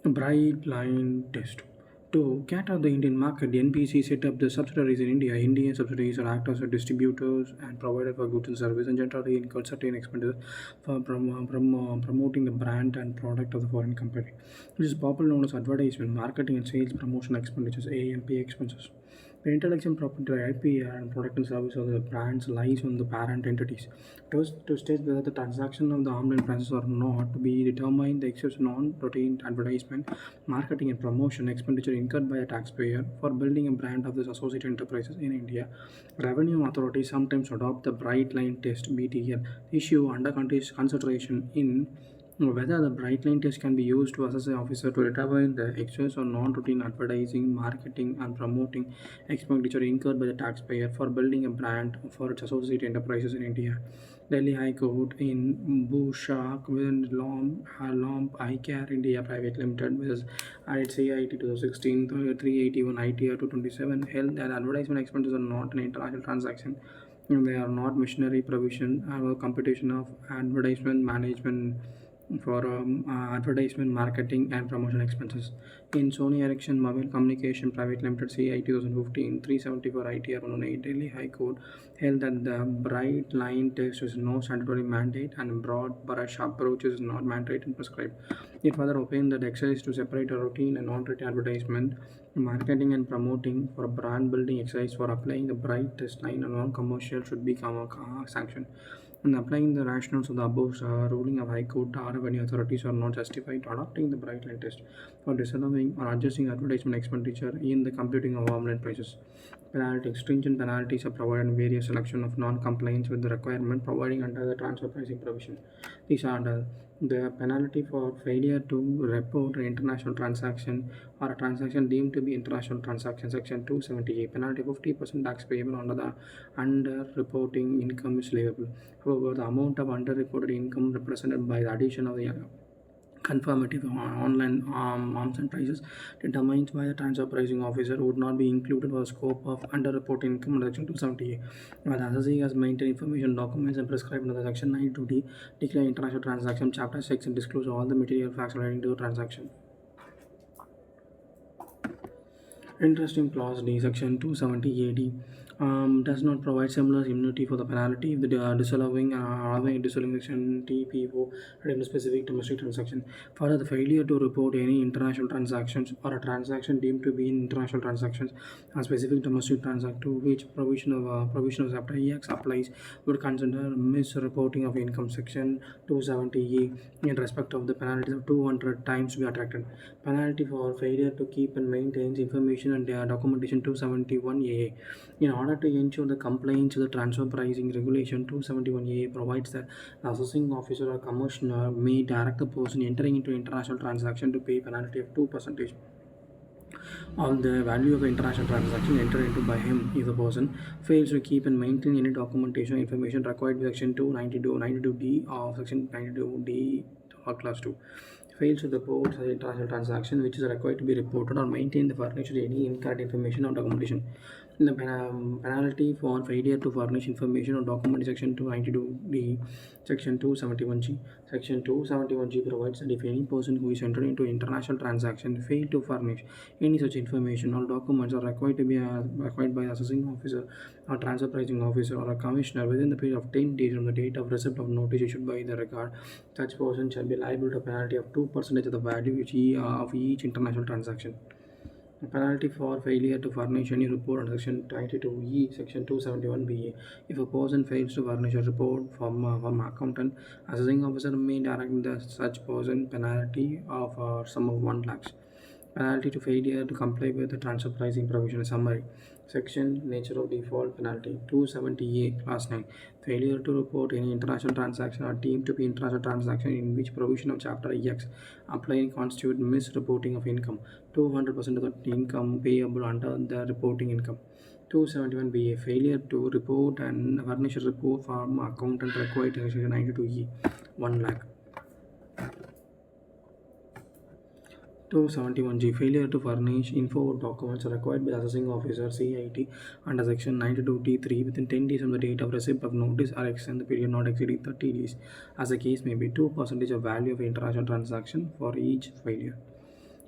Bright line test. To cater the Indian market, the NPC set up the subsidiaries in India. Indian subsidiaries are act as distributors and provider for goods and services and generally incur certain expenses for promoting the brand and product of the foreign company, which is popularly known as advertisement, marketing and sales promotion expenditures (AMP expenses). The intellectual property IPR and product and service of the brands lies on the parent entities. To state whether the transaction of the online prices or not to be determined the excess non-routine advertisement, marketing and promotion expenditure incurred by a taxpayer for building a brand of this associated enterprises in India. Revenue authorities sometimes adopt the bright line test BTL issue under consideration in whether the bright line test can be used to assess an officer to determine the excess or non-routine advertising, marketing, and promoting expenditure incurred by the taxpayer for building a brand for its associated enterprises in India. Delhi High Court in Bhushak with Lomp Eye Care India Private Limited with its CIT 2016 381 ITR 227 held that advertisement expenses are not an international transaction. They are not machinery provision or competition of advertisement management for advertisement, marketing, and promotion expenses. In Sony Ericsson Mobile Communication Private Limited CI 2015 374 ITR 118 Delhi High Court held that the bright line test is no statutory mandate and broad brush approach is not mandated and prescribed. It further opined that exercise to separate a routine and non-routine advertisement, marketing and promoting for brand building exercise for applying the bright test line and non-commercial should become a sanction. And applying the rationales of the above ruling of High Court, our revenue authorities are not justified adopting the bright line test for disallowing or adjusting advertisement expenditure in the computing of online prices. Penalties. Stringent penalties are provided in various selection of non-compliance with the requirement providing under the transfer pricing provision. These are the penalty for failure to report an international transaction or a transaction deemed to be international transaction section 278 penalty 50% tax payable under the under reporting income is liable. However, the amount of under reported income represented by the addition of the conformity of online arms and prices determined by the transfer pricing officer would not be included for the scope of underreported income under section 278. While the assessee has maintained information documents and prescribed under the section 92D declare international transaction chapter 6 and disclose all the material facts relating to the transaction. Interesting clause D, section 270 AD does not provide similar immunity for the penalty if the disallowing disallowing section TPO in a specific domestic transaction. Further, the failure to report any international transactions or a transaction deemed to be international transactions a specific domestic transaction to which provision of chapter EX applies would consider misreporting of income section 270E in respect of the penalty of 200 times to be attracted. Penalty for failure to keep and maintain information and documentation 271A. In order to ensure the compliance with the transfer pricing regulation 271A provides that the assessing officer or commissioner may direct the person entering into international transaction to pay penalty of 2% on the value of international transaction entered into by him if the person fails to keep and maintain any documentation or information required by section 292D of section 92D or class 2 fails to report such international transaction which is required to be reported or maintained the furnish any incorrect information or documentation. The penalty for failure to furnish information or document section 292D, section 271G. Section 271G provides that if any person who is entering into international transaction fail to furnish any such information or documents are required to be required by assessing officer or transfer pricing officer or a commissioner within the period of 10 days from the date of receipt of notice issued by the record, such person shall be liable to a penalty of 2% of the value of each international transaction. A penalty for failure to furnish any report under section 92E, section 271BA. If a person fails to furnish a report from accountant, assessing officer may direct the such person penalty of sum of 1 lakhs. Penalty to failure to comply with the transfer pricing provision summary. Section nature of default penalty 270A class 9 failure to report any international transaction or deemed to be international transaction in which provision of chapter EX applying constitute misreporting of income 200% of the income payable under the reporting income. 271BA failure to report and furnish a report from accountant required in section 92E 1 lakh. 271G failure to furnish info documents required by the assessing officer CIT under section 92D3 within 10 days from the date of receipt of notice or extend the period not exceeding 30 days as the case may be 2% of value of international transaction for each failure.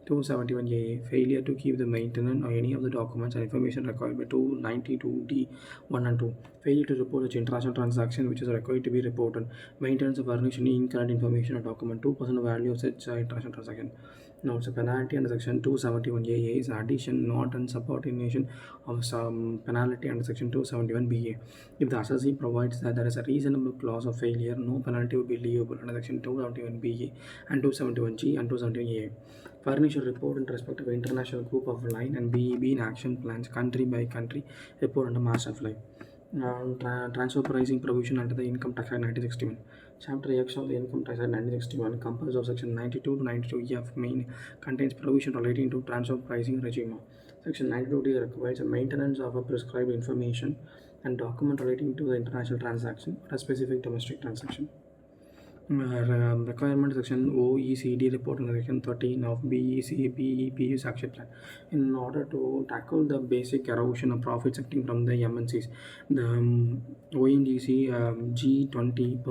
271A. Failure to keep the maintenance or any of the documents and information required by 292D1 and 2. Failure to report such international transaction which is required to be reported. Maintenance of furnishing incorrect information or document 2% of value of such international transaction. Now, it's a penalty under section 271A is addition, not and subordination of some penalty under section 271BA. If the assessee provides that there is a reasonable clause of failure, no penalty will be liable under section 271BA and 271G and 271A. Furnish a report in respect of international group of line and BEB in action plans country by country report under Master of Line. Transfer pricing provision under the Income Tax Act 1961. Chapter X of the Income Tax Act 1961, composed of section 92 to 92F main, contains provision relating to transfer pricing regime. Section 92D requires a maintenance of a prescribed information and document relating to the international transaction or a specific domestic transaction. Requirement section OECD report in section 13 of BEP's action plan. In order to tackle the basic erosion of profit shifting from the MNCs, the ONGC G20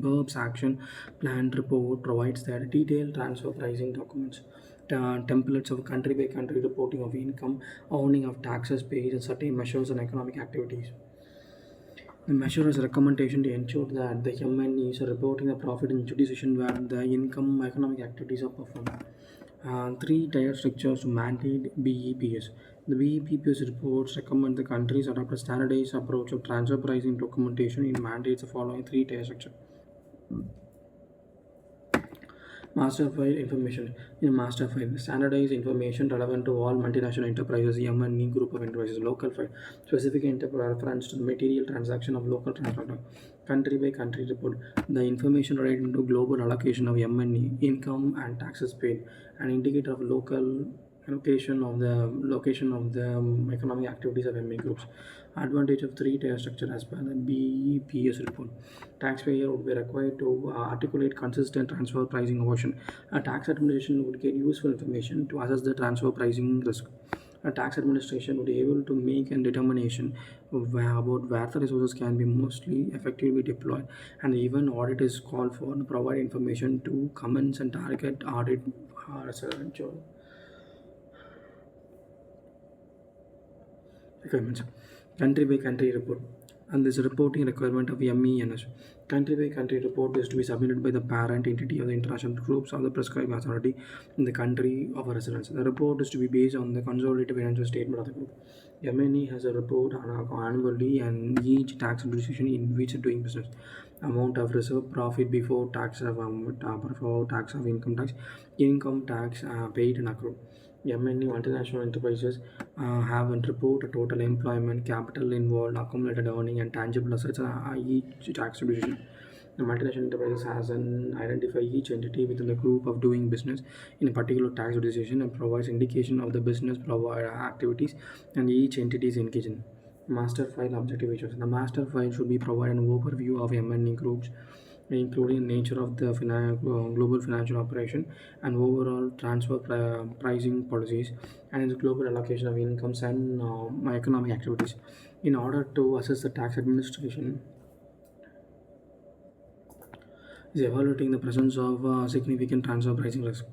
BERP's action plan report provides that detailed transfer pricing documents, templates of country by country reporting of income, owning of taxes paid, and certain measures and economic activities. The measure is a recommendation to ensure that the MNEs are reporting the profit in jurisdiction where the income economic activities are performed. Three-tier structures to mandate BEPS. The BEPS reports recommend the countries adopt a standardized approach of transfer pricing documentation in mandates the following three-tier structure. Master file information. In master file, standardized information relevant to all multinational enterprises, M&E group of enterprises. Local file, specific reference to the material transaction of local transaction. Country by country report, the information relating to global allocation of M&E, income and taxes paid, an indicator of local location of the economic activities of ME groups. Advantage of three-tier structure as per the BEPS report. Taxpayer would be required to articulate consistent transfer pricing version. A tax administration would get useful information to assess the transfer pricing risk. A tax administration would be able to make a determination about where the resources can be mostly effectively deployed, and even audit is called for to provide information to commence and target audit requirements. Country by country report. And this reporting requirement of MENS. Country by country report is to be submitted by the parent entity of the international groups or the prescribed authority in the country of residence. The report is to be based on the consolidated financial statement of the group. MNE has a report annually and each tax jurisdiction in which it is doing business. Amount of reserve profit before tax of income tax paid and accrued. MNE multinational enterprises have and report a total employment, capital involved, accumulated earning, and tangible assets each tax division. The multinational enterprises has an identify each entity within the group of doing business in a particular tax jurisdiction and provides indication of the business provider activities and each entity is engaged in. Master file objective issues. The master file should be provided an overview of MNE groups, including nature of the global financial operation and overall transfer pricing policies and its global allocation of incomes and economic activities. In order to assess the tax administration is evaluating the presence of significant transfer pricing risk.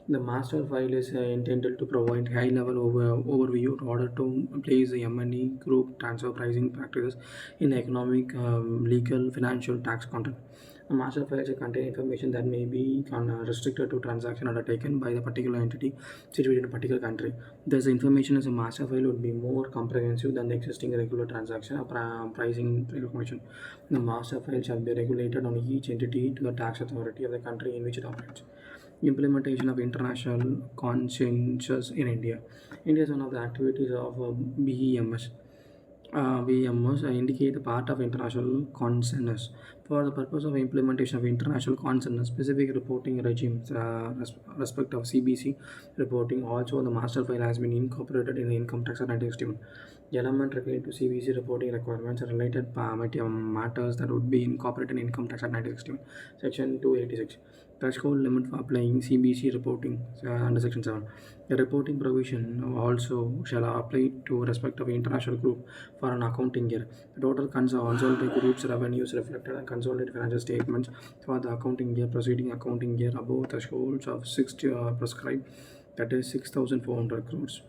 The master file is intended to provide high-level overview in order to place the M&E group transfer pricing practices in economic, legal, financial, tax content. The master files contain information that may be restricted to transaction undertaken by the particular entity situated in a particular country. Thus, the information as a master file would be more comprehensive than the existing regular transaction or pricing information. The master file shall be regulated on each entity to the tax authority of the country in which it operates. Implementation of international consensus in India. India is one of the activities of BEMS. BEMS indicate the part of international consensus. For the purpose of implementation of international consensus, specific reporting regimes, respect of CBC reporting, also the master file has been incorporated in the Income Tax Act 1961. The element related to CBC reporting requirements are related matters that would be incorporated in Income Tax Act 1961. Section 286. threshold limit for applying CBC reporting under Section 7. The reporting provision also shall apply to respect of international group for an accounting year. The total consolidated group's revenues reflected in consolidated financial statements for the accounting year preceding accounting year above thresholds of 60 prescribed, that is 6,400 crores.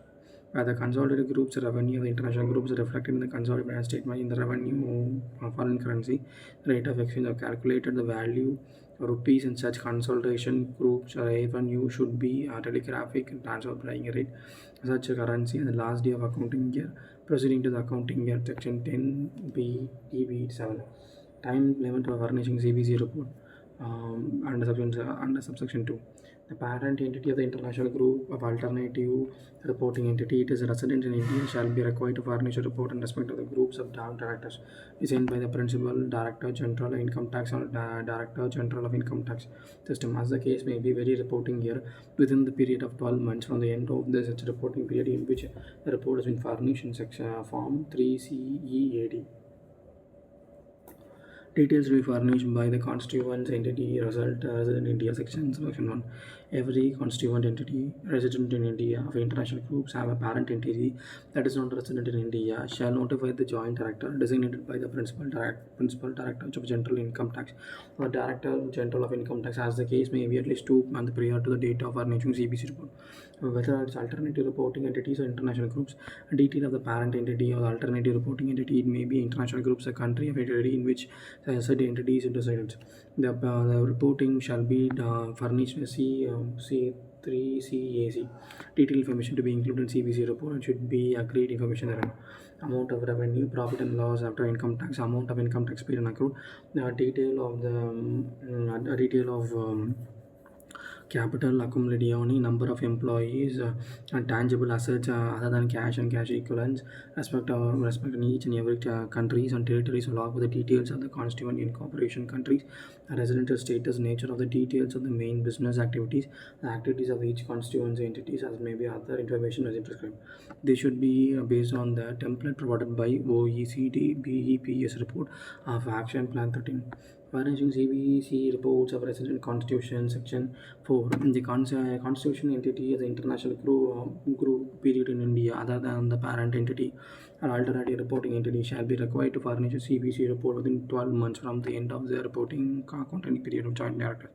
Where the consolidated group's revenue of the international groups are reflected in the consolidated financial statement in the revenue of foreign currency. The rate of exchange are calculated the value of rupees in such consolidation groups revenue should be a telegraphic and transfer pricing rate such a currency in the last day of accounting year proceeding to the accounting year section 10b EB 7. Time limit for furnishing CBC report under subsection 2. The parent entity of the international group of alternative reporting entity, it is resident in India, shall be required to furnish a report in respect of the groups of directors designed by the Principal Director General of Income Tax or Director General of Income Tax System. As the case may be, very reporting year within the period of 12 months from the end of the such reporting period in which the report has been furnished in section Form 3CEAD. Details will be furnished by the constituent entity resident in India, section 1. Every constituent entity resident in India of international groups have a parent entity that is not resident in India shall notify the joint director designated by the principal director of general income tax or director general of income tax, as the case may be, at least 2 months prior to the date of furnishing CBC report. Whether it's alternative reporting entities or international groups, a detail of the parent entity or the alternative reporting entity, it may be international groups, a country of entity in which such entities is resident. The reporting shall be furnished with C3CAC. Detailed information to be included in CBC report and should be agreed information therein. Amount of revenue, profit and loss after income tax, amount of income tax paid and accrued, detail of capital accumulated, number of employees, and tangible assets other than cash and cash equivalents, respect in each and every countries and territories, along with the details of the constituent incorporation countries, the residential status, nature of the details of the main business activities, the activities of each constituency entities, as may be other information as prescribed. They should be based on the template provided by OECD BEPS report of Action Plan 13. Furnishing CBC reports of resident constitution, section 4. The constitution entity of the international group period in India, other than the parent entity or alternative reporting entity, shall be required to furnish a CBC report within 12 months from the end of the reporting accounting period of joint director.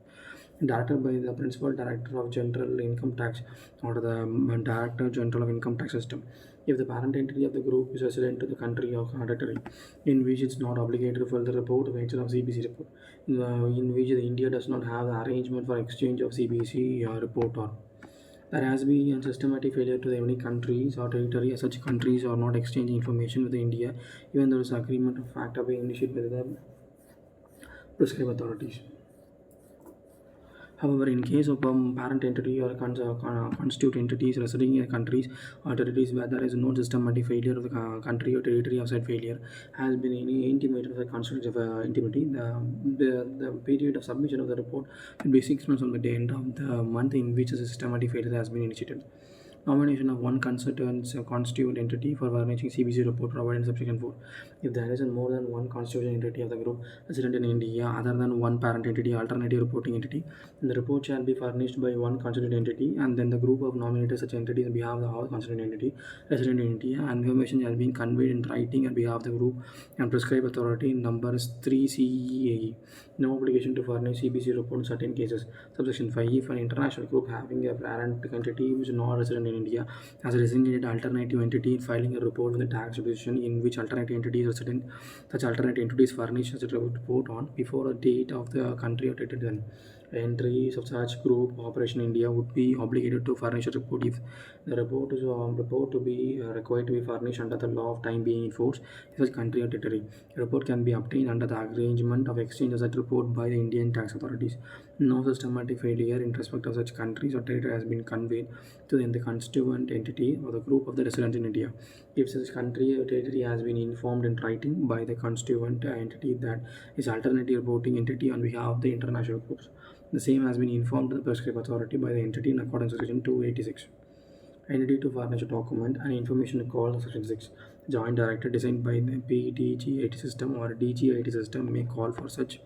Directed by the Principal Director of General Income Tax or the Director General of Income Tax System. If the parent entity of the group is resident to the country or territory in which it's not obligated to fill the report of nature of CBC report, in which India does not have the arrangement for exchange of CBC report, or there has been a systematic failure to any countries or territory as such countries are not exchanging information with India, even though there is agreement of fact being initiated by the prescribed authorities. However, in case of parent entity or constitute entities residing in countries or territories where there is no systematic failure of the country or territory outside failure has been intimated by the constituent of intimacy, the period of submission of the report should be 6 months from the end of the month in which a systematic failure has been initiated. Nomination of one constituent entity for furnishing CBC report provided in subsection 4. If there is more than one constituent entity of the group resident in India other than one parent entity alternative reporting entity, then the report shall be furnished by one constituent entity and then the group of nominated such entities on behalf of the whole constituent entity resident in India, and information shall be conveyed in writing on behalf of the group and prescribed authority in numbers 3 CEAE. No obligation to furnish CBC report in certain cases. Subsection 5. If an international group having a parent entity which is not resident in India as a designated alternative entity filing a report with the tax jurisdiction in which alternative entity is resident, such alternative entities furnish such a report on before a date of the country or territory, then entries of such group operation in India would be obligated to furnish a report if the report is report to be required to be furnished under the law of time being enforced in such country or territory. A report can be obtained under the arrangement of exchange of such report by the Indian tax authorities. No systematic failure in respect of such countries or territory has been conveyed to the constituent entity or the group of the residents in India. If such country or territory has been informed in writing by the constituent entity that is alternative reporting entity on behalf of the international groups, the same has been informed to the prescribed authority by the entity in accordance with section 286. Entity to furnish a document and information called section 6. Joint director designed by the PDG-IT system or DG-IT system may call for such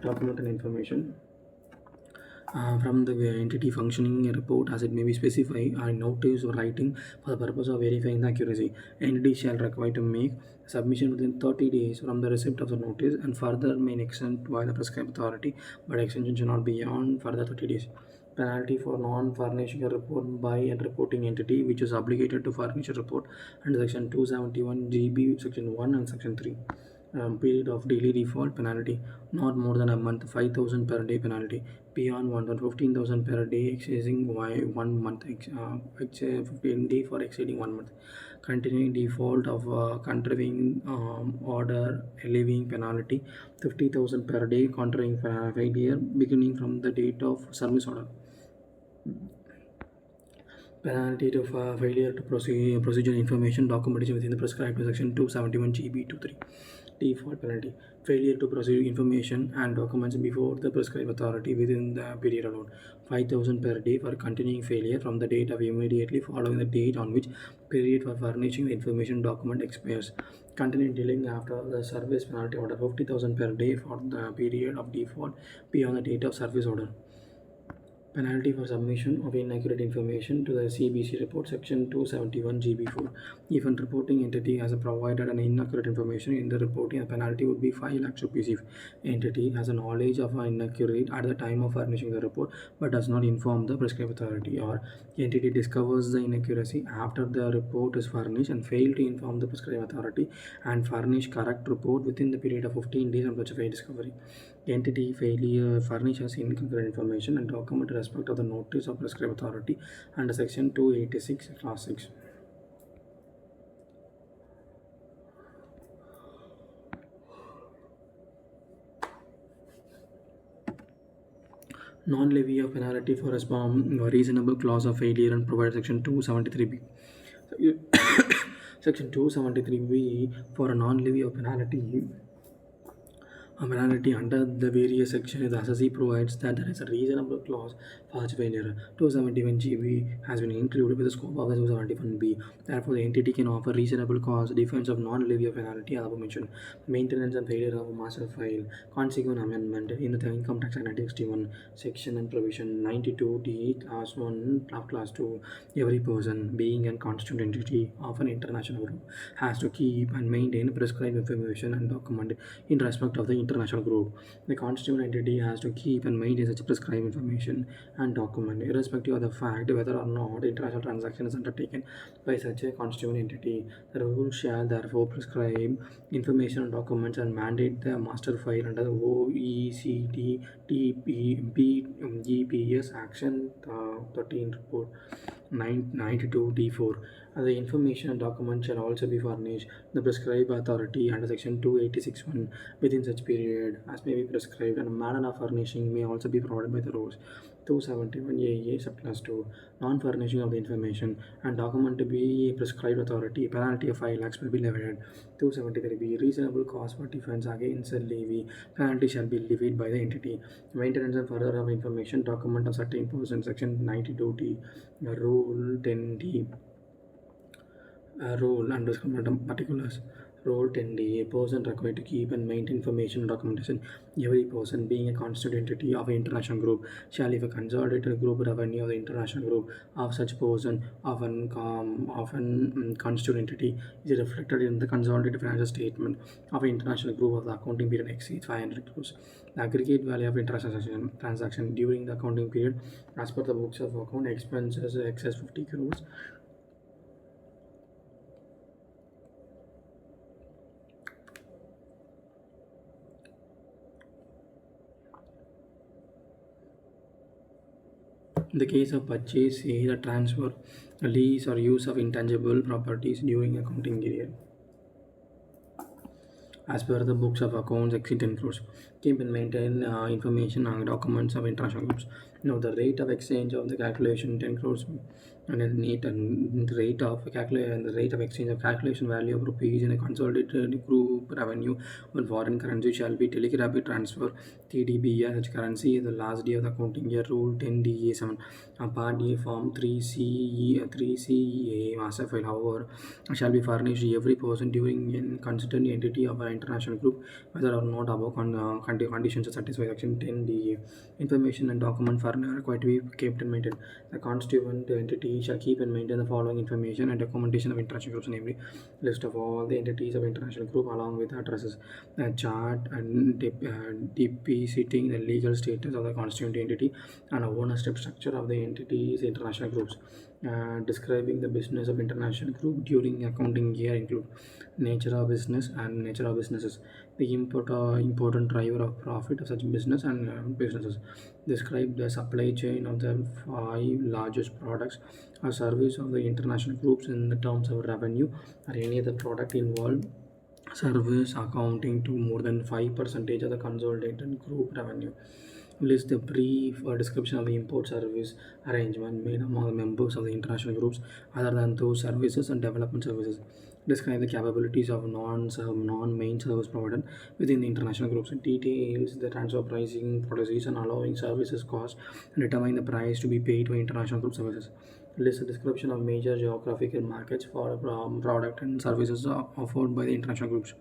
document and information. from the entity functioning a report as it may be specified or notice or writing for the purpose of verifying the accuracy. Entity shall require to make submission within 30 days from the receipt of the notice and further may extend by the prescribed authority, but extension should not be beyond further 30 days. Penalty for non-furnishing a report by a reporting entity which is obligated to furnish a report under Section 271 GB, Section 1 and Section 3. Period of daily default penalty not more than a month, 5,000 per day penalty. Beyond 1,15,000 per day exceeding 1 month, 15 day for exceeding 1 month. Continuing default of contravene order, levying penalty 50,000 per day. Contravene failure beginning from the date of service order. Penalty to failure to proceed procedure information documentation within the prescribed section 271 GB 23. Default penalty failure to proceed information and documents before the prescribed authority within the period allowed, 5,000 per day for continuing failure from the date of immediately following the date on which period for furnishing the information document expires. Continuing dealing after the service penalty order, 50,000 per day for the period of default beyond the date of service order. Penalty for submission of inaccurate information to the CBC report section 271 GB4. If a reporting entity has provided an inaccurate information in the reporting, the penalty would be 5 lakhs rupees if entity has a knowledge of an inaccurate at the time of furnishing the report but does not inform the prescribed authority, or entity discovers the inaccuracy after the report is furnished and fail to inform the prescribed authority and furnish correct report within the period of 15 days of such a discovery. Entity failure furnishes incorrect information and document respect of the notice of prescribed authority under section 286 class 6. Non-levy of penalty for a reasonable clause of failure and provide section 273b. Section 273b for a non-levy of penalty. A penalty under the various sections, the assessee provides that there is a reasonable clause for such failure. 271 GB has been included with the scope of the 271B. Therefore, the entity can offer reasonable cause defense of non-levy of penalty as above mentioned. Maintenance and failure of a master file. Consequent amendment in the Income Tax Act 1961 section and provision 92D class 1 class 2. Every person being a constituent entity of an international group has to keep and maintain prescribed information and document in respect of the international group. The constituent entity has to keep and maintain such prescribed information and document irrespective of the fact whether or not international transaction is undertaken by such a constituent entity. The rule shall therefore prescribe information and documents and mandate the master file under the OECD GPS Action 13 Report 92D4. The information and documents shall also be furnished the prescribed authority under section 286(1) within such period as may be prescribed, and a manner of furnishing may also be provided by the rules. 271AA subclass 2. Non-furnishing of the information and document to be a prescribed authority, penalty of 5 lakhs will be levied. 273B. Reasonable cause for defense against a levy, penalty shall be levied by the entity. Maintenance and further of information document of certain person, section 92D, rule 10D. Rule under particulars. Rule 10D. A person required to keep and maintain information and documentation. Every person being a constituent entity of an international group shall, if a consolidated group revenue of the international group of such person of an constituent entity is reflected in the consolidated financial statement of an international group of the accounting period exceeds 500 crores. The aggregate value of international transaction during the accounting period as per the books of account expenses excess 50 crores. In the case of purchase, sale, transfer, lease, or use of intangible properties during accounting period, as per the books of accounts exceed 10 crores. Keep and maintain information and documents of international groups. Now, the rate of exchange of the calculation 10 crores and a net and the rate of exchange of calculation value of rupees in a consolidated group revenue when foreign currency shall be telegraphic transfer TDB such currency the last day of the accounting year rule 10 DA 7 part A form 3 CE master file however shall be furnished every person during an constituent entity of an international group whether or not above conditions satisfy section 10 DA information and document furnished are required to be kept and maintained. The constituent entity shall keep and maintain the following information and documentation of international groups, namely list of all the entities of international group along with addresses, the chart and depicting the legal status of the constituent entity and ownership structure of the entities international groups. Describing the business of international group during accounting year include nature of business and nature of businesses, the important driver of profit of such business and businesses. Describe the supply chain of the five largest products or service of the international groups in the terms of revenue or any other product involved service accounting to more than 5% of the consolidated group revenue. List the brief description of the import service arrangement made among the members of the international groups other than those services and development services. Describe the capabilities of non-main service provider within the international groups. Details the transfer pricing policies and allowing services cost and determine the price to be paid for international group services. List the description of major geographical markets for product and services offered by the international groups.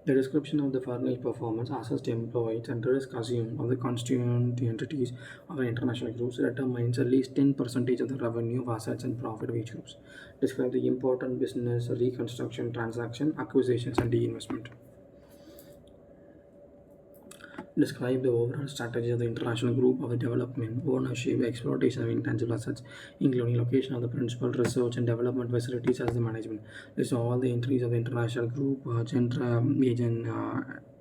The description of the furnished performance assessed employees and risk assumed of the constituent entities of an international groups determines at least 10% of the revenue of assets and profit of each groups. Describe the important business reconstruction transaction, acquisitions and de-investment. Describe the overall strategy of the international group of the development, ownership, exploitation of intangible assets, including location of the principal research and development facilities as the management. List all the entries of the international group, agent,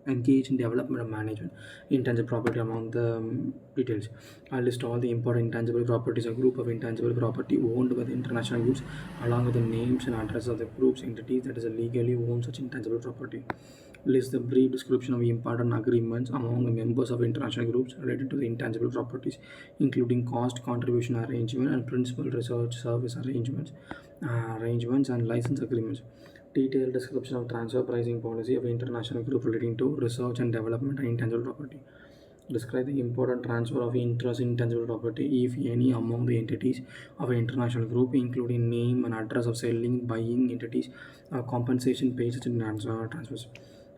engage in development of management, intangible property among the details. I'll list all the important intangible properties, a group of intangible property owned by the international groups, along with the names and address of the group's entities that is legally owned such intangible property. List the brief description of important agreements among the members of international groups related to the intangible properties, including cost contribution arrangement and principal research service arrangements and license agreements. Detailed description of transfer pricing policy of international group relating to research and development and intangible property. Describe the important transfer of interest in intangible property, if any, among the entities of an international group, including name and address of selling, buying entities, compensation paid such transfers.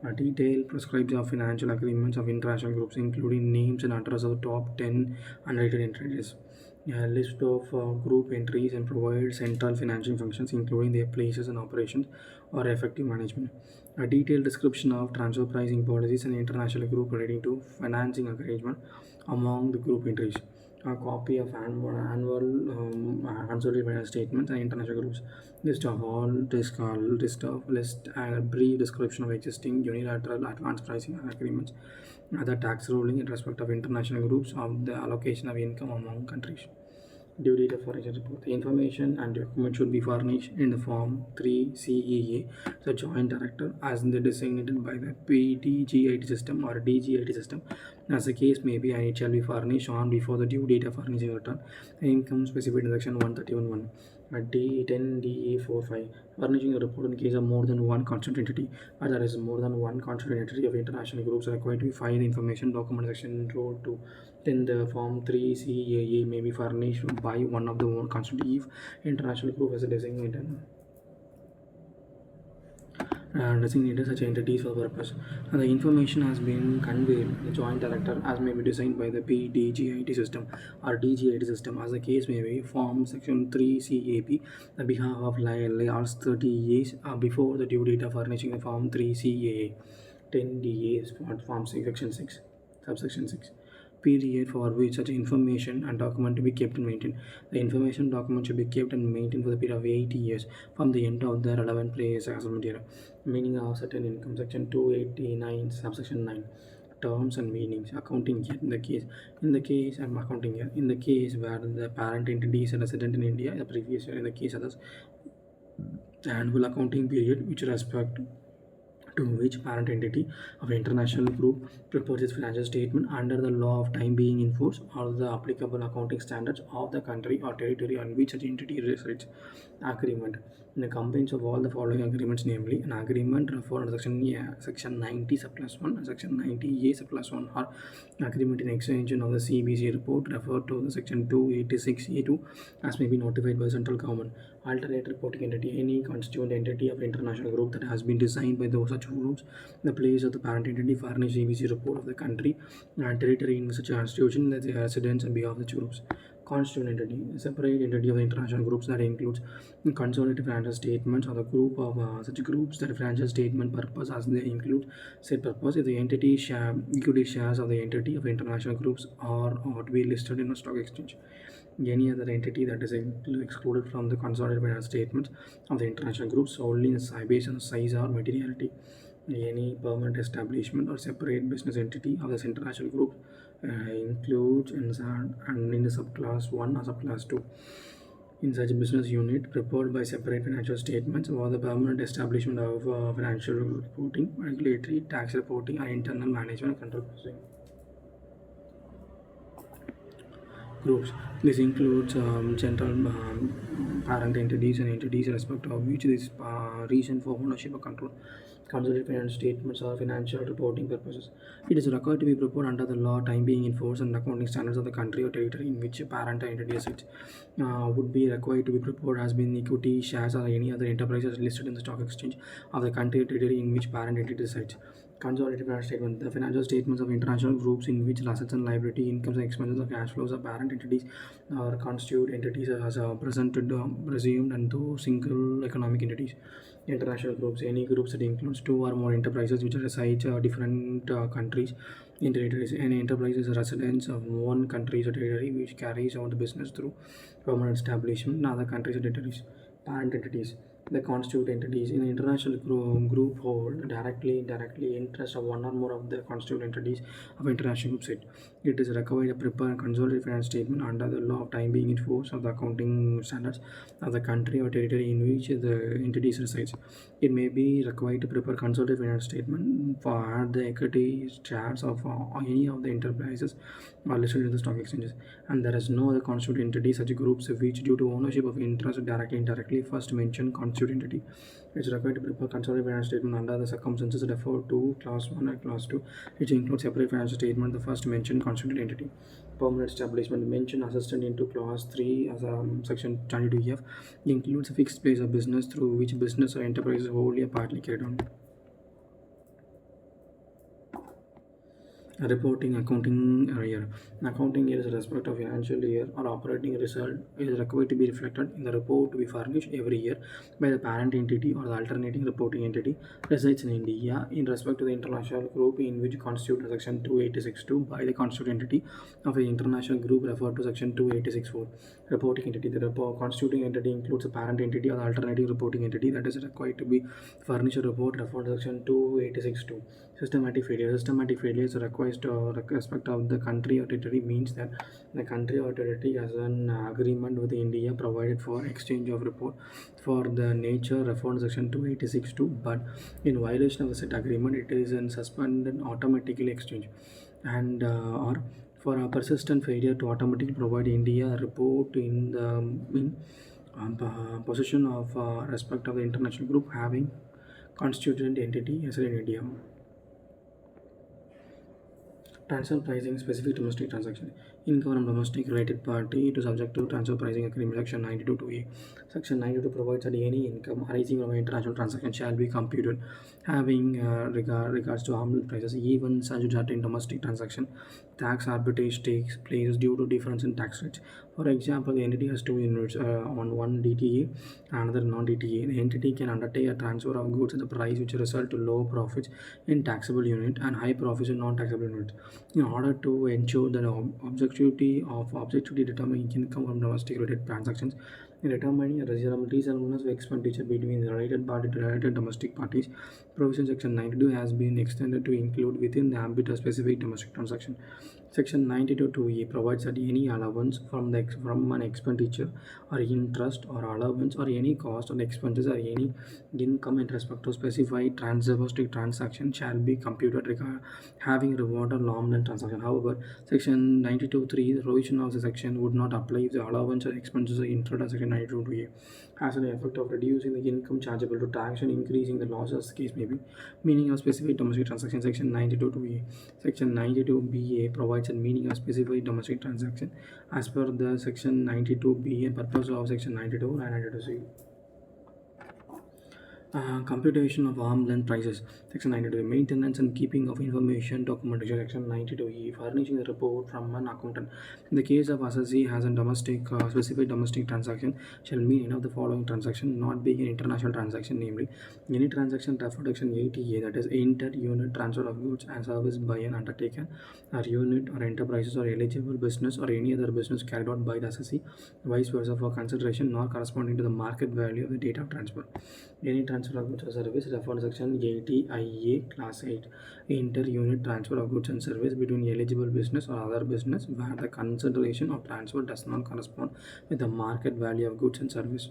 A detailed prescribes of financial agreements of international groups, including names and address of the top 10 unrated entities. A list of group entries and provide central financing functions, including their places and operations or effective management. A detailed description of transfer pricing policies and international group relating to financing arrangement among the group entries. A copy of annual consolidated financial statements and international groups. List and a brief description of existing unilateral advance pricing agreements. Other tax ruling in respect of international groups of the allocation of income among countries. Due date of foreign report. The information and document should be furnished in the form 3 CEA, the joint director, as designated by the PDGIT system or DGIT system. As the case may be, and it shall be furnished on before the due date of furnishing return. The income specified in section 131.1. D10DA45, furnishing a report in case of more than one constituent entity, or there is more than one constituent entity of international groups required to file the information document section rule 2. Then the form 3 CAA may be furnished by one of the one constituent if international group has a designated such entities for purpose. And the information has been conveyed the joint director as may be designed by the PDGIT system or DGIT system as the case may be. Form section 3 CAP the behalf of last 30 years before the due date of furnishing the form 3 CAA 10 DA form section 6 subsection 6 period for which such information and document to be kept and maintained. The information document should be kept and maintained for the period of 80 years from the end of the relevant place assessment year. Meaning of certain income section 289 subsection 9. Terms and meanings. Accounting year in the case and accounting year in the case where the parent entity is a resident in India the previous year in the case others the annual accounting period which respect to which parent entity of international group prepares its financial statement under the law of time being in force or the applicable accounting standards of the country or territory on which such entity resides. Agreement. In the combines of all the following agreements, namely an agreement referred to section 90 sub class 1 and section 90A sub class 1, or agreement in extension of the CBC report referred to the section 286A2 as may be notified by the central government. Alternate reporting entity. Any constituent entity of international group that has been designed by those such groups, the place of the parent entity furnish CBC report of the country and territory in such institution that they are residents on behalf of the groups. Constituent entity. A separate entity of the international groups that includes consolidated financial statements of the group of such groups that financial statement purpose as they include said purpose if the entity share equity shares of the entity of international groups are to be listed in a stock exchange. Any other entity that is excluded from the consolidated financial statements of the international group solely based on size or materiality. Any permanent establishment or separate business entity of this international group includes in the subclass 1 or subclass 2. In such a business unit prepared by separate financial statements or the permanent establishment of financial reporting, regulatory, tax reporting, and internal management and control processing. Groups. This includes central parent entities and entities in respect of which is reason for ownership or control. Consolidated financial statements or financial reporting purposes. It is required to be prepared under the law, time being in force, and accounting standards of the country or territory in which a parent entity assets would be required to be prepared has been equity shares or any other enterprises listed in the stock exchange of the country or territory in which parent entity resides. Consolidated financial statement. The financial statements of international groups in which assets and liability, incomes and expenses, or cash flows of parent entities or constitute entities as presented, presumed, and those single economic entities. International groups. Any groups that includes two or more enterprises which reside different countries in territories. Any enterprise is a residence of one country or territory which carries out the business through permanent establishment in other countries or territories. Parent entities. The constitute entities in the international group hold directly, indirectly interest of one or more of the constituent entities of international group set. It is required to prepare a consolidated financial statement under the law of time being in force of the accounting standards of the country or territory in which the entities resides. It may be required to prepare consolidated financial statement for the equity shares of any of the enterprises are listed in the stock exchanges, and there is no other constituent entity such groups which due to ownership of interest directly indirectly first mentioned constitute entity. It is required to prepare consolidated financial statement under the circumstances referred to class 1 and class 2, which includes separate financial statement the first mentioned constituent entity. Permanent establishment mentioned assistant into class 3 as section 22F includes a fixed place of business through which business or enterprise is wholly or partly carried on. Reporting accounting year. Accounting year is a respect of financial year or operating result is required to be reflected in the report to be furnished every year by the parent entity or the alternating reporting entity resides in India in respect to the international group in which constitute section 286.2 by the constituent entity of the international group referred to section 286.4. Reporting entity. The constituting entity includes a parent entity or the alternative reporting entity that is required to be furnished a report referred to section 286.2. Systematic failure. Systematic failure is required respect of the country or territory means that the country or territory has an agreement with India provided for exchange of report for the nature referred to section 286.2, but in violation of the said agreement it is in suspended automatically exchange, and or for a persistent failure to automatically provide India a report in the possession of respect of the international group having constituent entity as in India. Transfer pricing specific domestic transaction. Income from domestic related party to subject to transfer pricing agreement section 92(2)(a). Section 92 provides that any income arising from an international transaction shall be computed having regards to arm's prices even such that in domestic transaction tax arbitrage takes place due to difference in tax rates. For example, the entity has two units on one DTA and another non-DTA. The entity can undertake a transfer of goods at a price which result to low profits in taxable unit and high profits in non-taxable unit. In order to ensure that objectivity determining income from domestic related transactions, determining a reasonableness of expenditure between the related party to related domestic parties, provision section 92 has been extended to include within the ambit of specific domestic transaction. Section 92(2)(a) provides that any allowance from an expenditure or interest or allowance or any cost or expenses or any income in respect to specified domestic transaction shall be computed having reward or nominal transaction. However, Section 92(3), the provision of the section would not apply if the allowance or expenses are incurred under Section 92(2)(a) has an effect of reducing the income chargeable to tax and increasing the loss as the case may be. Meaning of specific domestic transaction. Section 92(2)(a). Section 92(b)(a) provides a meaning of specific domestic transaction as per the Section 92(b) and purpose of Section 92 and 92(c). Computation of arm's length prices. Section 92. Maintenance and keeping of information documentation. Section 92(e). Furnishing a report from an accountant. In the case of assessee has a specific domestic transaction shall mean any of the following transaction not being an international transaction, namely any transaction referred to Section 80(a), that is inter-unit transfer of goods and service by an undertaker or unit or enterprises or eligible business or any other business carried out by the assessee, vice versa, for consideration not corresponding to the market value of the date of transfer. Any transfer of goods or service referred to Section 80(ia) Class 8. Inter-unit transfer of goods and service between eligible business or other business where the consideration of transfer does not correspond with the market value of goods and service.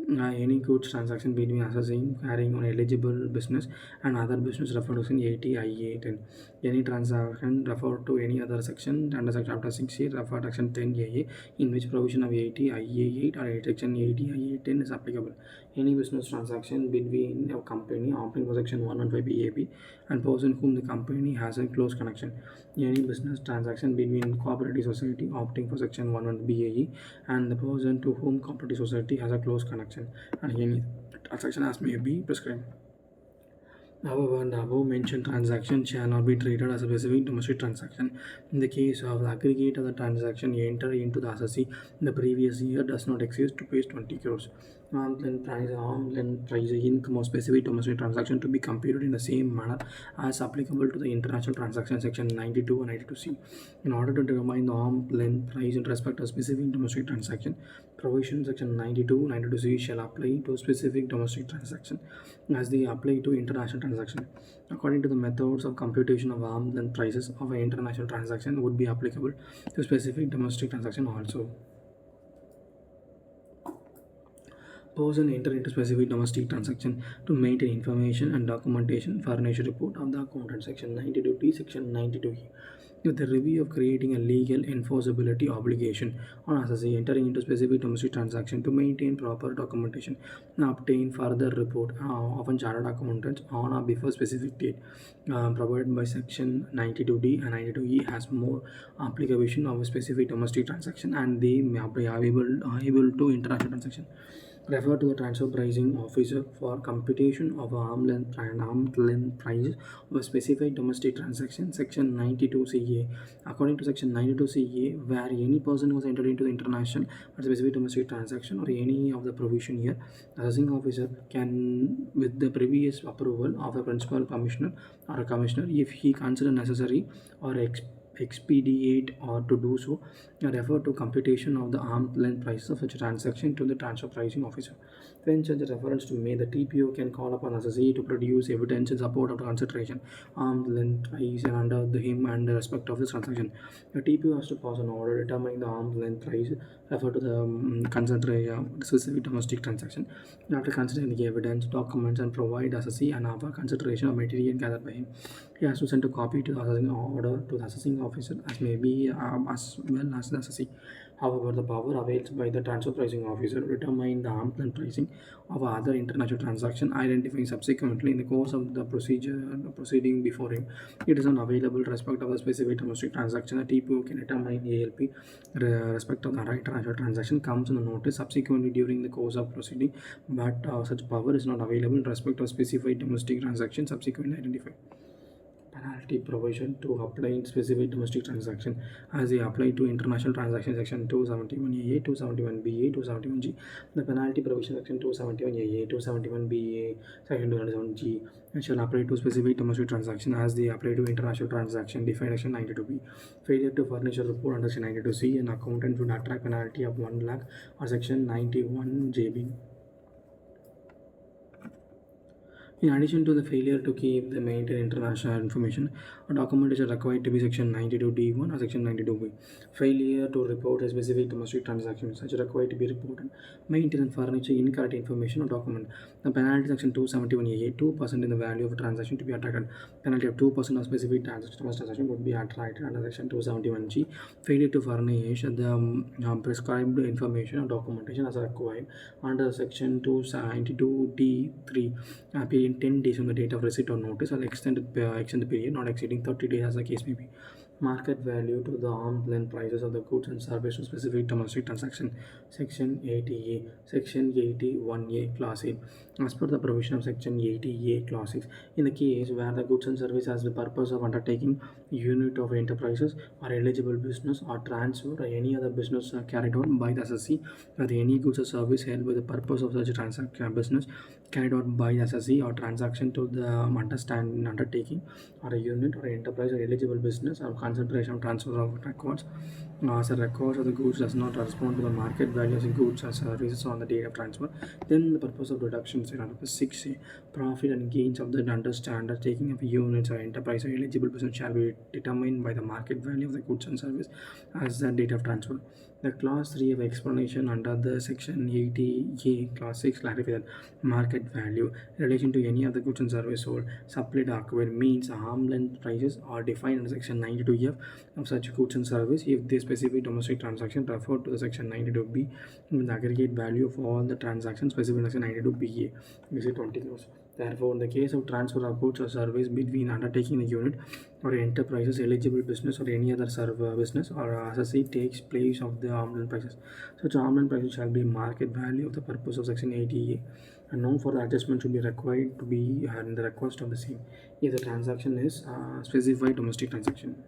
Any goods transaction between assessing carrying on eligible business and other business referred to Section 80(ia) 10. Any transaction referred to any other section under Chapter 6 referred to Section 10(aa) in which provision of 80(ia) 8 or Section 80(ia) 10 is applicable. Any business transaction between a company opting for Section 115 BAB and person whom the company has a close connection. Any business transaction between cooperative society opting for Section 11 BAE and the person to whom cooperative society has a close connection, and any transaction as may be prescribed. However, the above mentioned transaction shall not be treated as a specific domestic transaction. In the case of the aggregate of the transaction entered into the assessee in the previous year does not exceed rupees 20 crores. Arm's length price income of specific domestic transaction to be computed in the same manner as applicable to the international transaction. Section 92 and 92(c). In order to determine the arm's length price in respect of specific domestic transaction, provision Section 92 92(c) shall apply to specific domestic transaction as they apply to international transaction. According to the methods of computation of arm's length prices of an international transaction would be applicable to specific domestic transaction also. Person enter into specific domestic transaction to maintain information and documentation, furnish a report of the accountant. Section 92(d), Section 92(e). With the review of creating a legal enforceability obligation on assessee entering into specific domestic transaction to maintain proper documentation and obtain further report of a chartered accountant on or before specific date provided by Section 92(d) and 92(e) has more application of a specific domestic transaction and they may be able to international transaction. Refer to the transfer pricing officer for computation of arm's length price of a specific domestic transaction. Section 92(ca). According to Section 92(ca), where any person was entered into the international or specific domestic transaction or any of the provision here, the assessing officer can, with the previous approval of a principal commissioner or a commissioner, if he consider necessary or expedite or to do so, refer to computation of the arm's length prices of such a transaction to the transfer pricing officer. When such a reference to made, the TPO can call upon assessee to produce evidence in support of the consideration arm's length price and under him and the respect of this transaction. The TPO has to pass an order determining the arm's length price refer to the consideration specific domestic transaction. After considering the evidence, documents, and provide assessee and offer consideration of material gathered by him, he has to send a copy to the assessing order to the assessing officer as may be as well as the assessee. However, the power availed by the transfer pricing officer to determine the arm's length pricing of other international transaction identifying subsequently in the course of the proceeding before him. It is unavailable respect of the specific domestic transaction. The TPO can determine ALP respect of the international transaction comes in the notice subsequently during the course of proceeding, but such power is not available in respect of specific domestic transaction subsequently identified. Penalty provision to apply in specific domestic transaction as they apply to international transaction. Section 271A, 271BA, 271G. The penalty provision Section 271A, 271BA, Section 271G shall apply to specific domestic transaction as they apply to international transaction defined Section 92B. Failure to furnish a report under Section 92C, an accountant should attract penalty of 1 lakh or Section 91JB. In addition to the failure to keep the maintain international information, a document is required to be section 92D1 or section 92B. Failure to report a specific domestic transaction such required to be reported, maintain and furnish incorrect information or document. The penalty section 271A 2% in the value of a transaction to be attracted. Penalty of 2% of specific transaction would be attracted under section 271G. Failure to furnish the prescribed information or documentation as required under section 292D3 period 10 days from the date of receipt or notice or extend the period not exceeding 30 days as the case may be. Market value to the arm's length prices of the goods and services to specific domestic transaction. Section 80A. Section 81A Class A. As per the provision of Section 80A Clause 6, in the case where the goods and service has the purpose of undertaking unit of enterprises or eligible business or transfer or any other business carried out by the SSC, or any goods or service held with the purpose of such a transaction business carried out by the SSC or transaction to the undertaking or a unit or enterprise or eligible business or concentration of transfer of records as a record of the goods does not correspond to the market value of the goods or services on the date of transfer, then the purpose of reduction is number 6. Profit and gains of the undertaking of units or enterprise or eligible business shall be determined by the market value of the goods and service as the date of transfer. The clause 3 of explanation under the section 80A clause 6 clarify that market value in relation to any of the goods and service sold, supplied or acquired means arm's length prices are defined under section 92F of such goods and service if the specific domestic transaction referred to the section 92B with the aggregate value of all the transactions specified in section 92BA. This is 20 crores. Therefore, in the case of transfer of goods or service between undertaking the unit or enterprises, eligible business or any other business or associate takes place of the arm's length prices. Such arm's length prices shall be market value of the purpose of section 80A, and no further adjustment should be required to be in the request of the same if the transaction is specified domestic transaction.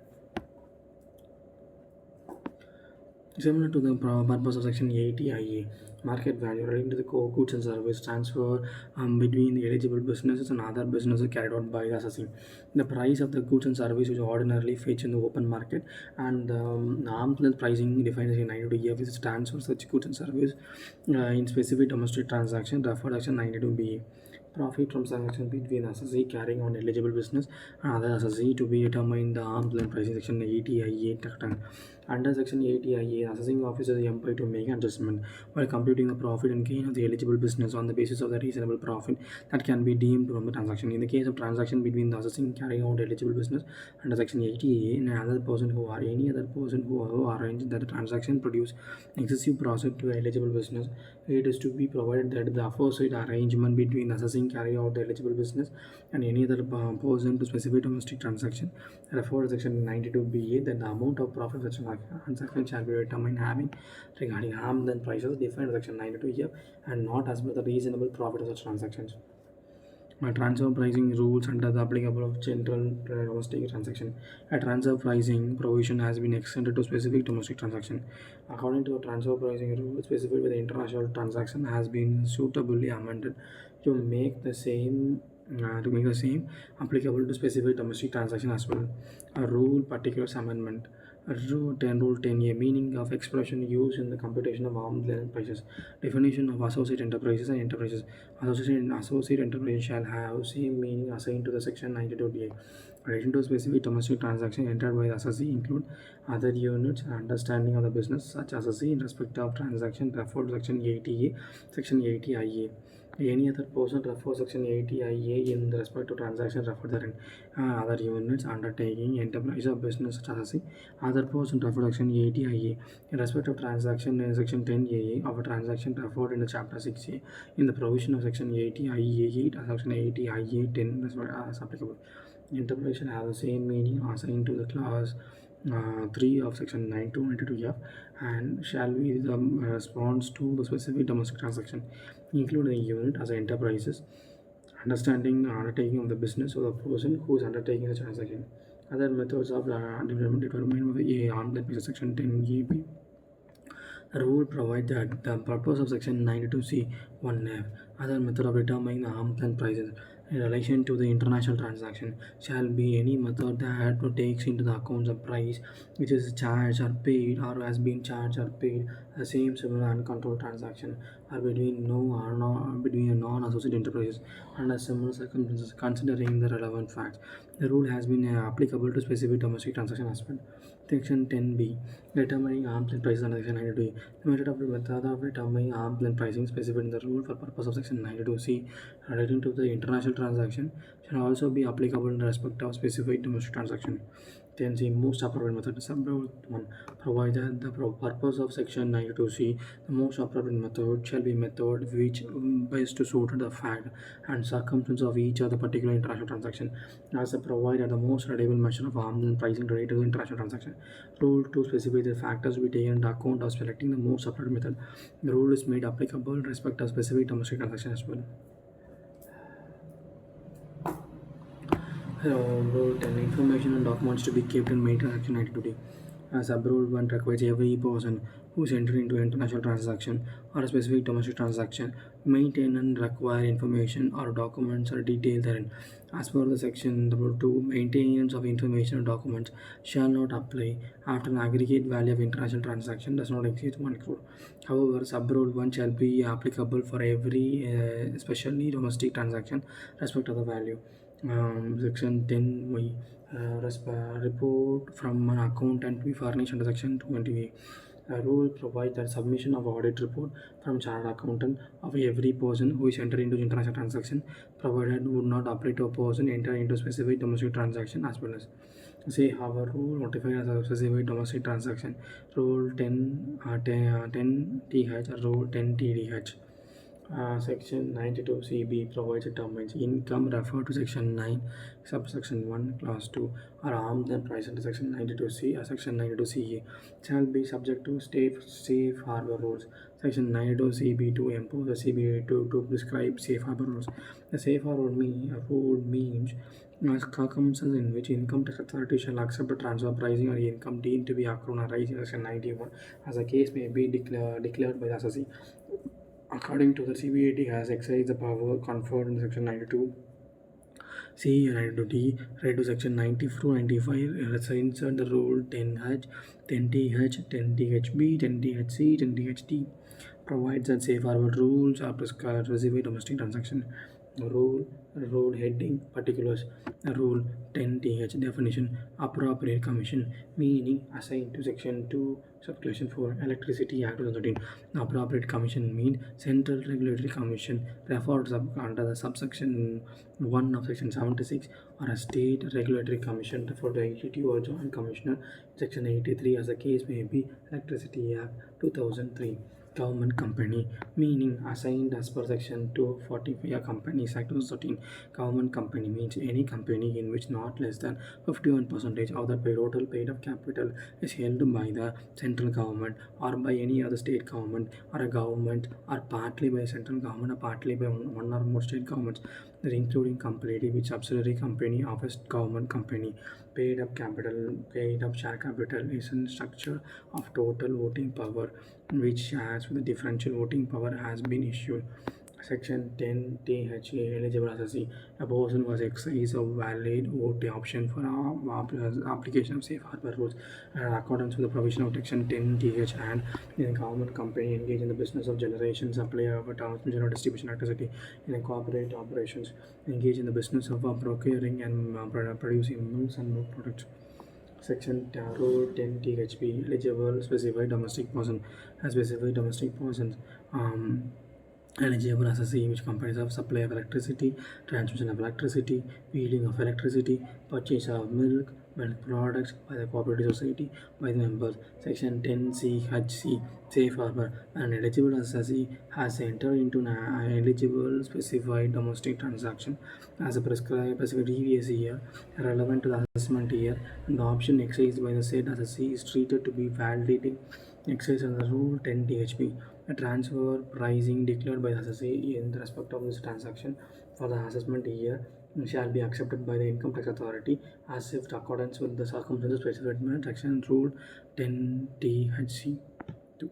Similar to the purpose of section 80IA, market value relating to the core goods and service transfer between the eligible businesses and other businesses carried out by the assessing. The price of the goods and services is ordinarily fetched in the open market, and arm's length pricing defined as 92A which stands for such goods and service in specific domestic transaction referred to section 92B. Profit from transaction between assessee carrying on eligible business and other assessee to be determined the arm's length pricing section 80IA. Under section 80IA, assessing officer is employed to make an adjustment while computing the profit and gain of the eligible business on the basis of the reasonable profit that can be deemed from the transaction. In the case of transaction between the assessing carrying out eligible business under section 80A and another person who or any other person who arranged that the transaction produce excessive profit to eligible business, it is to be provided that the aforesaid arrangement between assessing carry out the eligible business and any other person to specific domestic transaction referred to section 92BA, then the amount of profit such transaction shall be determined having regarding arm's length prices defined in section 92F and not as per the reasonable profit of such transactions. Transfer pricing rules under the applicable of general domestic transaction. A transfer pricing provision has been extended to specific domestic transaction. According to the transfer pricing rule, specified with the international transaction has been suitably amended to make the same applicable to specific domestic transaction as well. A rule particulars amendment. Rule 10A meaning of expression used in the computation of arm's length prices. Definition of associate enterprises and enterprises. Associate enterprise shall have same meaning assigned to the section 92BA. In relation to specific domestic transaction entered by the assessee include other units and understanding of the business such assessee in respect of transaction referred to section 80A, section 80IA. Any other person refers section 80IA in the respect to transaction referred therein. Other units undertaking enterprise or business such as other person referred section 80IA in respect of transaction in section 10AA of a transaction referred in the chapter 6A in the provision of section 80IA 8 and section 80IA 10 as applicable. Enterprise shall have the same meaning assigned to the clause 3 of section 9292F and shall be the response to the specific domestic transaction, including the unit as enterprises, understanding undertaking of the business of the person who is undertaking the transaction. Other methods of determination of the arm's length section 10AB. A rule provides that the purpose of Section 92C 1F, other method of determining the arm's length prices in relation to the international transaction, shall be any method that takes into the account the price which is charged or paid or has been charged or paid the same similar uncontrolled transaction or between a non-associated enterprises under similar circumstances considering the relevant facts. The rule has been applicable to specific domestic transaction as well. Section 10b determining arm's length prices under Section 92. The method of determining arm's length pricing specified in the rule for purpose of Section 92C relating to the international transaction shall also be applicable in respect of specific domestic transaction. Then the most appropriate method is Rule 1 provides that the purpose of Section 92C, the most appropriate method shall be method which best suited the fact and circumstance of each of the particular international transaction as a provider the most reliable measure of arm's length pricing related to the international transaction. Rule 2 specifies the factors to be taken into account of selecting the most appropriate method. The rule is made applicable in respect of specific domestic transaction as well. Rule 10 information and documents to be kept in main transaction activity. Sub-rule 1 requires every person who is entering into international transaction or a specific domestic transaction maintain and require information or documents or details therein. As per the section number 2, maintenance of information or documents shall not apply after an aggregate value of international transaction does not exceed 1 crore. However, sub-rule 1 shall be applicable for every especially domestic transaction respect of the value. Section 10 report from an accountant to be furnished under Section 20. A rule provides that submission of audit report from chartered accountant of every person who is entered into international transaction provided would not apply to a person entered into specific domestic transaction as well as say our rule notified as a specific domestic transaction. Rule 10 TH or Rule 10 TDH. Section 92 CB provides a term means income referred to Section 9, subsection 1, clause 2, or arms and price under Section 92C or Section 92CA shall be subject to safe harbor rules. Section 92 CB2 imposes CB to prescribe safe harbor rules. The safe harbor rule means circumstances in which income tax authority shall accept a transfer pricing or income deemed to be accrued or raised in Section 91 as the case may be declared by the assessee. According to the CBAT has exercised the power conferred in Section 92 C and 92D related to Section 94 to 95 insert the rule 10H, 10TH, 10THB, 10THC, 10THD provides that safe harbor rules are prescribed for specific domestic transaction. Rule heading particulars. Rule 10TH definition appropriate commission meaning assigned to Section 2 subsection 4 Electricity Act 2013. Appropriate commission means Central Regulatory Commission referred under the subsection 1 of Section 76 or a State Regulatory Commission referred to executive or joint commissioner Section 83 as the case may be Electricity Act 2003. Government company meaning assigned as per Section 245 Companies Act 2013. Government company means any company in which not less than 51% of the total paid up capital is held by the central government or by any other state government or a government or partly by central government or partly by one or more state governments, including completely with subsidiary company of a government company. Paid up share capital is a structure of total voting power which has the differential voting power has been issued. Section 10 THA eligible assessee. A person was exercise a valid vote option for application of safe harbor rules in accordance with the provision of Section 10 TH and in a government company engaged in the business of generation, supply of transmission or distribution electricity in a corporate operations engaged in the business of procuring and producing milk and milk products. Section Rule 10 THB eligible specified domestic person. A specified domestic persons eligible assessee which comprises of supply of electricity, transmission of electricity, wheeling of electricity, purchase of milk products by the cooperative society by the members. Section 10 CHC safe harbor. An eligible assessee has entered into an eligible specified domestic transaction as a prescribed previous year relevant to the assessment year, and the option exercised by the said assessee is treated to be validating exercise under Rule 10 THB. A transfer pricing declared by the assessee in respect of this transaction for the assessment year shall be accepted by the income tax authority as if in accordance with the circumstances specified in Section Rule 10 THC 2.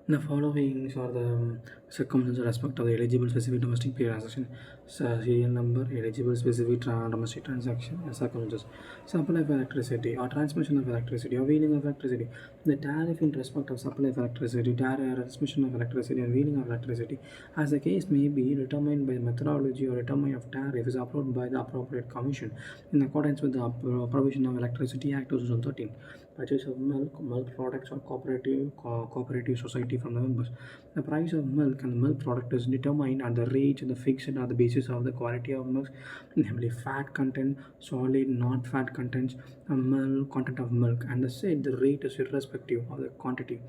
The following are the circumstances respect of the eligible specific domestic peer transaction. Serial number, eligible specific domestic transaction, and circumstances. Supply of electricity or transmission of electricity or wheeling of electricity. The tariff in respect of supply of electricity, tariff, transmission of electricity, and wheeling of electricity, as the case may be, determined by methodology or determined of tariff is approved by the appropriate commission in accordance with the provision of Electricity Act 2013. Purchase of milk, milk products, or cooperative society from the members. The price of milk and milk product is determined at the rate and the fixed on the basis of the quality of milk, namely fat content, solid, not fat contents, milk content of milk, and the rate is irrespective of the quantity.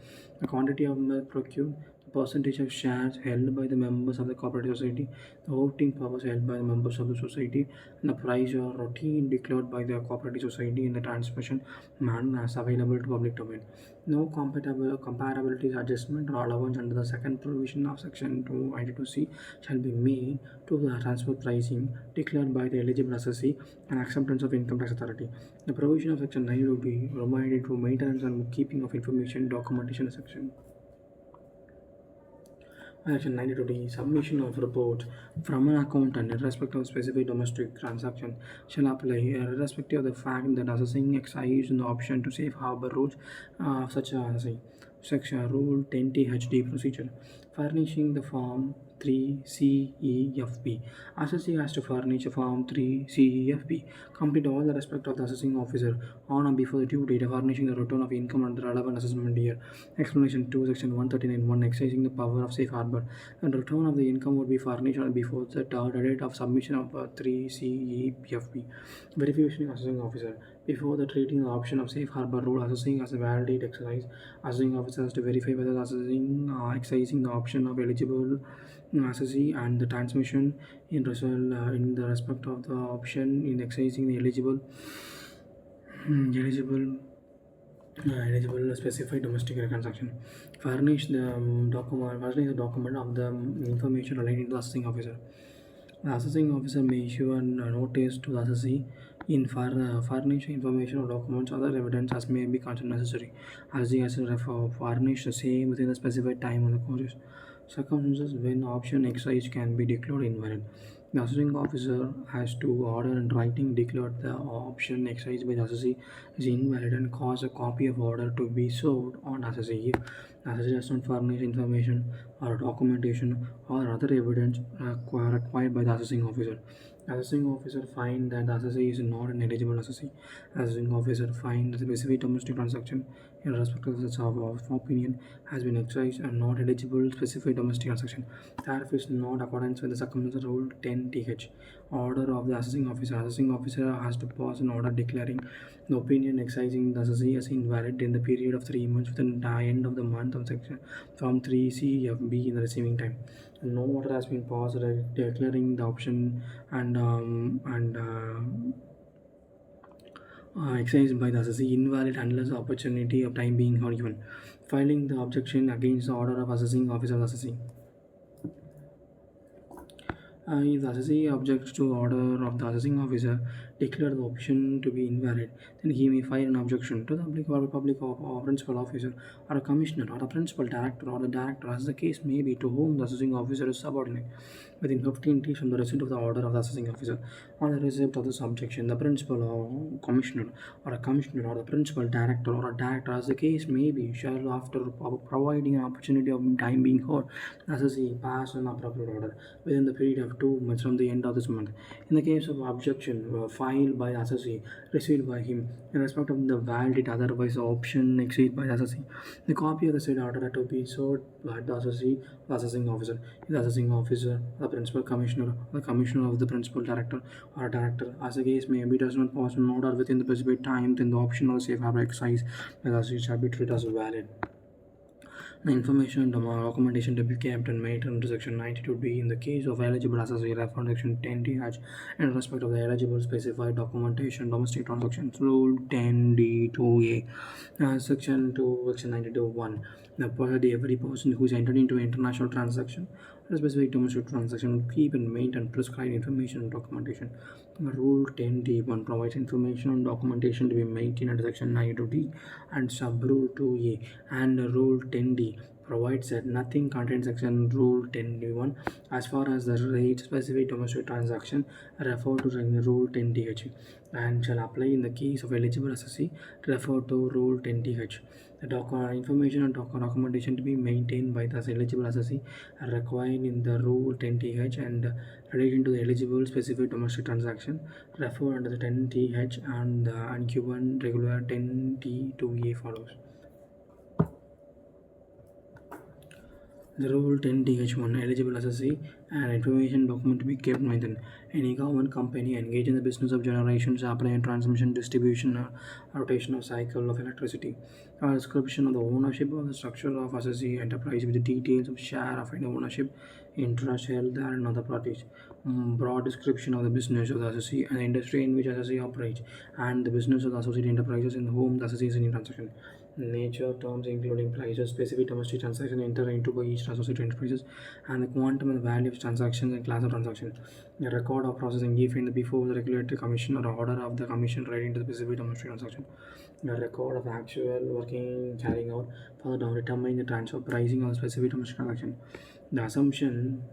The quantity of milk procured, the percentage of shares held by the members of the cooperative society, the voting powers held by the members of the society, and the price or routine declared by the cooperative society in the transmission manner as available to public domain. No comparability adjustment or allowance under the second provision of section 292C shall be made to the transfer pricing declared by the eligible assessee and acceptance of income tax authority. The provision of section 9 will be reminded to maintenance and keeping of information documentation section. Section 92D submission of report from an accountant in respect of specific domestic transaction shall apply irrespective of the fact that assessing excise in the option to safe harbor rules such as section rule 10T HD procedure furnishing the form 3CEFB. Assessee has to furnish a form 3CEFB. Complete all the respect of the assessing officer on or before the due date of furnishing the return of income under the relevant assessment year. Explanation 2, Section 139(1), exercising the power of safe harbor. And return of the income would be furnished on or before the date of submission of 3CEFB. Verification assessing officer. Before the treating the option of safe harbor rule, assessing as a validate exercise, assessing officer has to verify whether the assessing exercising the option of eligible assessee and the transmission in the respect of the option in exercising the eligible eligible specified domestic transaction. Furnish the document of the information relating to the assessing officer. The assessing officer may issue a notice to the assessee in furnish information or documents other evidence as may be considered necessary. Assessee has to furnish the same within the specified time of the courses. Circumstances when option exercise can be declared invalid. The assessing officer has to order in writing declare the option exercised by the assessee is invalid and cause a copy of order to be served on assessee. If the assessee does not furnish information or documentation or other evidence required by the assessing officer. Assessing officer find that the assessee is not an eligible assessee. Assessing officer find that the specific domestic transaction in respect of such of opinion has been exercised and not eligible specific domestic transaction. Tariff is not accordance with the circumstances rule 10th. Order of the assessing officer. Assessing officer has to pass an order declaring the opinion exercising the assessee as invalid in the period of 3 months within the end of the month of section from 3CFB in the receiving time. No order has been passed declaring the option and exercised by the assessee invalid unless the opportunity of time being given. Filing the objection against the order of assessing officer of the assessee. If the assessee objects to order of the assessing officer declare the option to be invalid, then he may file an objection to the public or principal officer or a commissioner or a principal director or the director as the case may be to whom the assessing officer is subordinate within 15 days from the receipt of the order of the assessing officer. On the receipt of this objection, the principal or commissioner or a commissioner or the principal director or a director as the case may be shall after providing an opportunity of time being heard, assessee pass an appropriate order within the period of 2 months from the end of this month. In the case of objection filed by the assessee received by him in respect of the validity otherwise the option exceeded by the assessee, the copy of the said order had to be served by the assessee or assessing officer. If the assessing officer, the principal commissioner, the commissioner of the principal director or director, as the case may be, does not pass an order within the specified time, then the option of the safe harbor exercise by the assessee shall be treated as valid. The information and documentation to be kept and made under section 92B in the case of eligible assessee referred section 10DH in respect of the eligible specified documentation domestic transactions rule 10D2A section 2 section 92(1). Every person who is entered into an international transaction or a specific domestic transaction will keep and maintain prescribed information and documentation. Rule 10D1 provides information and documentation to be maintained under section 92D and sub rule 2A, and rule 10D provides that nothing contains section rule 10d1 as far as the rate specific domestic transaction referred to in rule 10th and shall apply in the case of eligible assessee referred to rule 10th. The information and documentation to be maintained by the eligible assessee are required in the rule 10th and relating to the eligible specific domestic transaction referred under the 10th and the given regular 10t2a follows. The Rule 10-1 eligible assessee and information document to be kept within any government company engaged in the business of generation, supply and transmission, distribution, or rotation of cycle of electricity. A description of the ownership of the structure of assessee enterprise with the details of share of any ownership, interest held there and other parties. Broad description of the business of the assessee and the industry in which assessee operates, and the business of the associated enterprises in whom the assessee is in transaction. Nature terms including prices, specific domestic transaction entered into by each associated enterprises, and the quantum and value of transactions and class of transactions. A record of processing given before the regulatory commission or order of the commission relating to the specific domestic transaction. A record of actual working carrying out further down determining the transfer pricing of the specific domestic transaction. The assumption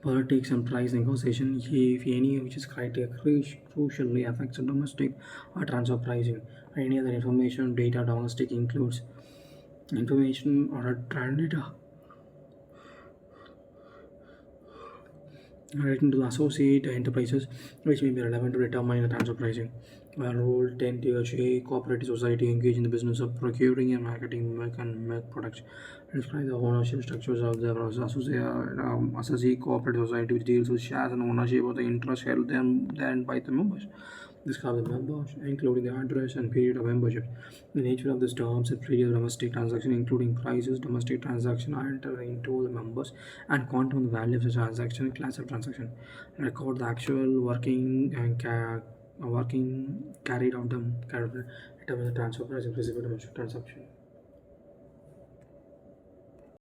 politics and price negotiation if any which is criteria crucially affects the domestic or transfer pricing. Any other information data domestic includes information or a data relating to the associate enterprises which may be relevant to determine the transfer pricing. Rule 10 THA cooperative society engaged in the business of procuring and marketing milk and milk products. Describe the ownership structures of the associate cooperative society which deals with shares and ownership of the interest held then by the members. Describe the members, including the address and period of membership. The nature of the terms and period of domestic transaction, including prices, domestic transaction are entered into the members, and quantum the value of the transaction and class of transaction. Record the actual working and working carried out them determine the transfer price and specific domestic transaction.